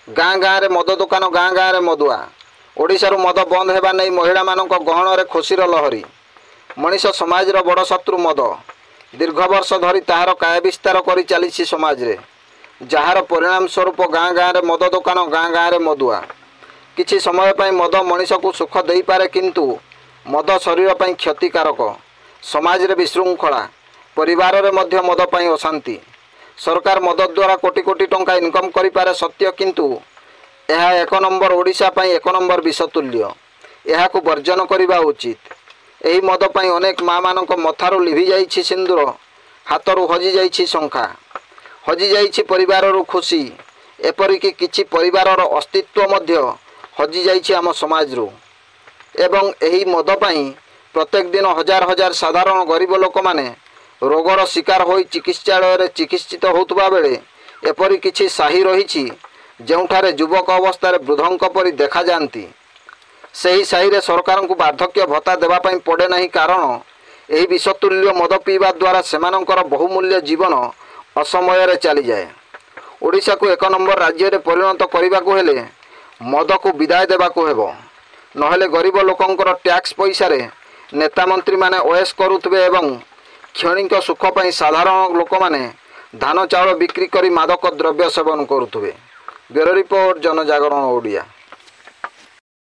गाँ गाँव में मद दुकान गाँ गाँव में मदुआ ओडिशारू मद बंद हेबा नहीं महिला मानक गहन रे खुशीर लहरी। मनीष समाज बड़ शत्रु मद दीर्घ वर्ष धरी ताहार काय विस्तार करी चली समाज रे, जार परिणाम स्वरूप गाँ गाँव में मद दुकान गाँ गाँव में मदुआ। किछि समय पई मद मनीष को सुख दे पारे किंतु मद शरीर पई क्षतिकारक। समाज रे विशृंखला, परिवार रे मध्य मद पई अशांति। सरकार मद द्वारा कोटी कोटी टंका इनकम करि पारे सत्य किंतु यह एक नंबर ओडिशा पई एक नंबर विषतुल्य। यह को वर्जन करने उचित। यही मद पई अनेक माँ मानक मथारू लिभि जाइछि सिंदूर, हाथरू हजि जाइछि शंखा, हजि जाइछि परिवाररू खुशी, एपरिक किछि परिवारर अस्तित्व मध्य हजि जाइछि आम समाजरू। एवं यही मद पई प्रत्येक दिन हजार हजार साधारण गरीब लोक माने रोगर शिकार होई चिकित्सालय रे चिकित्सित होतबा बेले एपरि किछि साही रहिछि जेउठारे युवक अवस्था वृद्धों परि देखा जाती। सही साही रे सरकार को वार्धक्य भत्ता देवा पई पड़े नहीं, कारण यही विषतुल्य मद पीवा द्वारा सेमानंकर बहुमूल्य जीवन असमय रे चली जाए। ओडिशा को एक नंबर राज्य रे परिणत करने को हेले मद को विदाय देवा को हेबो, नहेले गरीब लोकंकर टैक्स पैसा रे नेता मंत्री माने ओएस करुथबे एवं क्षणिक सुख पई साधारण लोक माने धान चाउल बिक्री करी मादक द्रव्य सेवन करुथबे। ब्यूरो रिपोर्ट, जनजागरण ओडिया।